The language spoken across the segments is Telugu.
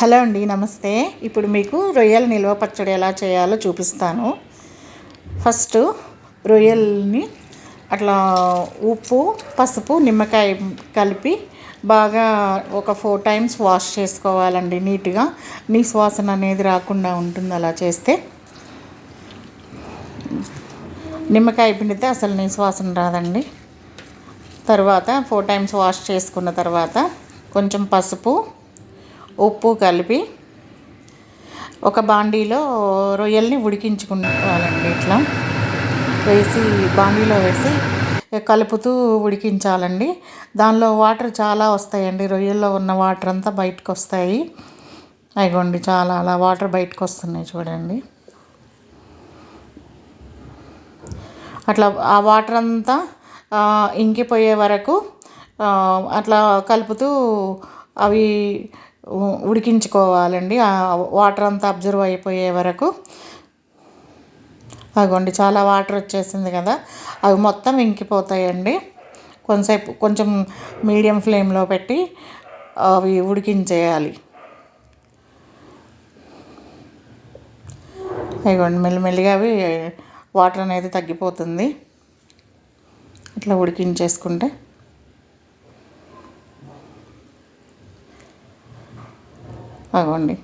హలో అండి, నమస్తే. ఇప్పుడు మీకు రొయ్యల నిల్వ పచ్చడి ఎలా చేయాలో చూపిస్తాను. ఫస్ట్ రొయ్యల్ని అట్లా ఉప్పు, పసుపు, నిమ్మకాయ కలిపి బాగా ఒక 4 టైమ్స్ వాష్ చేసుకోవాలండి. నీట్గా నీసు వాసన అనేది రాకుండా ఉంటుంది అలా చేస్తే. నిమ్మకాయ పిండితే అసలు నీసు వాసన రాదండి. తర్వాత 4 టైమ్స్ వాష్ చేసుకున్న తర్వాత కొంచెం పసుపు, ఉప్పు కలిపి ఒక బాండీలో రొయ్యల్ని ఉడికించుకోవాలండి. ఇట్లా వేసి బాండీలో వేసి కలుపుతూ ఉడికించాలండి. దానిలో వాటర్ చాలా వస్తాయండి. రొయ్యల్లో ఉన్న వాటర్ అంతా బయటకు వస్తాయి. అయిగోండి, చాలా అలా వాటర్ బయటకు వస్తున్నాయి చూడండి. అట్లా ఆ వాటర్ అంతా ఇంకిపోయే వరకు అట్లా కలుపుతూ అవి ఉడికించుకోవాలండి. ఆ వాటర్ అంతా అబ్జర్వ్ అయిపోయే వరకు. అదిగోండి, చాలా వాటర్ వచ్చేసింది కదా, అవి మొత్తం ఇంకిపోతాయండి. కొంచెం మీడియం ఫ్లేమ్లో పెట్టి అవి ఉడికించేయాలి. అదిగోండి, మెల్లిమెల్లిగా అవి వాటర్ అనేది తగ్గిపోతుంది ఇట్లా ఉడికించేసుకుంటే. అగోండి,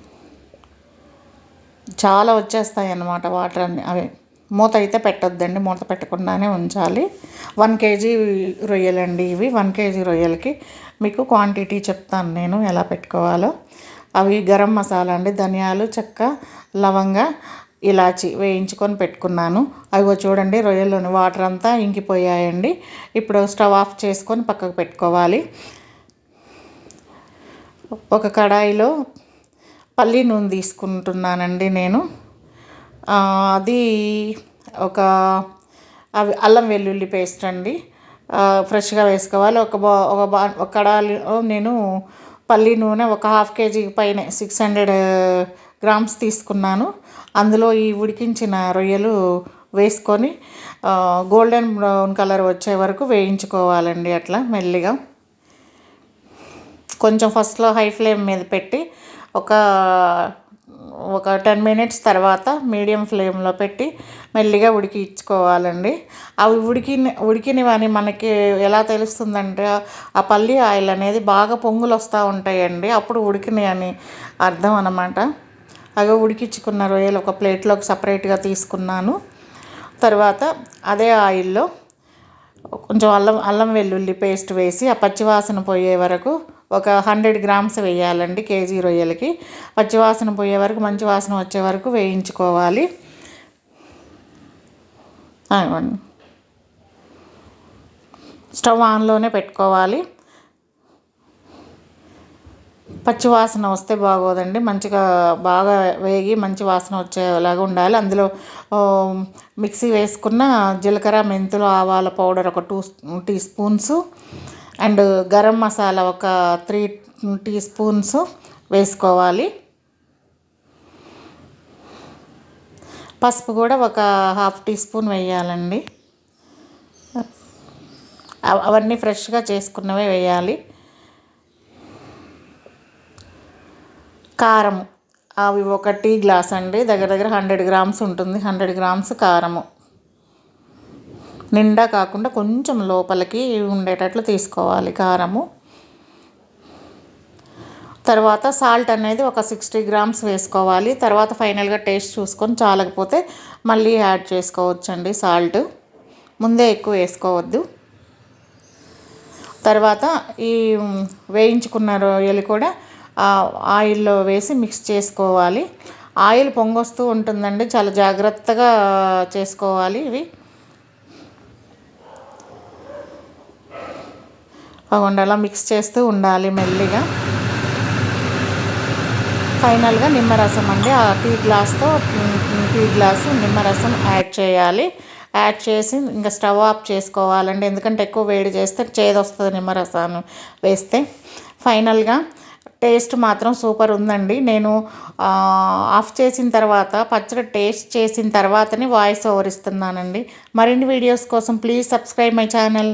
చాలా వచ్చేస్తాయి అన్నమాట వాటర్ అన్నీ. అవి మూత అయితే పెట్టొద్దండి, మూత పెట్టకుండానే ఉంచాలి. 1 కేజీ రొయ్యలండి ఇవి. 1 కేజీ రొయ్యలకి మీకు క్వాంటిటీ చెప్తాను నేను ఎలా పెట్టుకోవాలో. అవి గరం మసాలా అండి, ధనియాలు, చెక్క, లవంగ, ఇలాచి వేయించుకొని పెట్టుకున్నాను. అవి చూడండి, రొయ్యల్లోని వాటర్ అంతా ఇంకిపోయాయండి. ఇప్పుడు స్టవ్ ఆఫ్ చేసుకొని పక్కకు పెట్టుకోవాలి. ఒక కడాయిలో పల్లి నూనె తీసుకుంటున్నానండి నేను. అది అవి అల్లం వెల్లుల్లి పేస్ట్ అండి, ఫ్రెష్గా వేసుకోవాలి. ఒక కడాయిలో నేను పల్లి నూనె ఒక 1/2 కేజీ పైన 600 గ్రామ్స్ తీసుకున్నాను. అందులో ఈ ఉడికించిన రొయ్యలు వేసుకొని గోల్డెన్ బ్రౌన్ కలర్ వచ్చే వరకు వేయించుకోవాలండి. అట్లా మెల్లిగా కొంచెం ఫస్ట్లో హై ఫ్లేమ్ మీద పెట్టి ఒక 10 మినిట్స్ తర్వాత మీడియం ఫ్లేమ్లో పెట్టి మెల్లిగా ఉడికించుకోవాలండి. అవి ఉడికినవని మనకి ఎలా తెలుస్తుందంటే ఆ పల్లి ఆయిల్ అనేది బాగా పొంగులు వస్తూ ఉంటాయండి, అప్పుడు ఉడికినాయి అని అర్థం అన్నమాట. అవి ఉడికించుకున్న రొయ్యలు ఒక ప్లేట్లోకి సపరేట్గా తీసుకున్నాను. తర్వాత అదే ఆయిల్లో కొంచెం అల్లం వెల్లుల్లి పేస్ట్ వేసి ఆ పచ్చివాసన పోయే వరకు ఒక 100 గ్రామ్స్ వేయాలండి. కేజీ రొయ్యలకి పచ్చివాసన పోయే వరకు, మంచి వాసన వచ్చే వరకు వేయించుకోవాలి. స్టవ్ ఆన్లోనే పెట్టుకోవాలి. పచ్చివాసన వస్తే బాగోదండి, మంచిగా బాగా వేగి మంచి వాసన వచ్చేలాగా ఉండాలి. అందులో మిక్సీ వేసుకున్న జీలకర్ర, మెంతులు, ఆవాల పౌడర్ ఒక 2 teaspoons and garam masala ఒక 3 టీ స్పూన్స్ వేసుకోవాలి. పసుపు కూడా ఒక 1/2 టీ స్పూన్ వేయాలండి. అవన్నీ ఫ్రెష్గా చేసుకున్నవే వేయాలి. కారం అవి ఒక టీ గ్లాస్ అండి, దగ్గర 100 గ్రామ్స్ ఉంటుంది. 100 గ్రామ్స్ కారము, నిండా కాకుండా కొంచెం లోపలికి ఉండేటట్లు తీసుకోవాలి కారము. తర్వాత సాల్ట్ అనేది ఒక 60 గ్రామ్స్ వేసుకోవాలి. తర్వాత ఫైనల్గా టేస్ట్ చూసుకొని చాలకపోతే మళ్ళీ యాడ్ చేసుకోవచ్చండి సాల్ట్, ముందే ఎక్కువ వేసుకోవద్దు. తర్వాత ఈ వేయించుకున్న రొయ్యలు కూడా ఆయిల్లో వేసి మిక్స్ చేసుకోవాలి. ఆయిల్ పొంగొస్తూ ఉంటుందండి, చాలా జాగ్రత్తగా చేసుకోవాలి. ఇవి అలా మిక్స్ చేస్తూ ఉండాలి మెల్లిగా. ఫైనల్గా నిమ్మరసం అండి, ఆ టీ గ్లాసు నిమ్మరసం యాడ్ చేయాలి. యాడ్ చేసి ఇంకా స్టవ్ ఆఫ్ చేసుకోవాలండి, ఎందుకంటే ఎక్కువ వేడి చేస్తే చేదొస్తుంది నిమ్మరసాన్ని వేస్తే. ఫైనల్గా టేస్ట్ మాత్రం సూపర్ ఉందండి. నేను ఆఫ్ చేసిన తర్వాత పచ్చడి టేస్ట్ చేసిన తర్వాతనే వాయిస్ ఓవర్ ఇస్తున్నానండి. మరిన్ని వీడియోస్ కోసం ప్లీజ్ సబ్స్క్రైబ్ మై ఛానల్.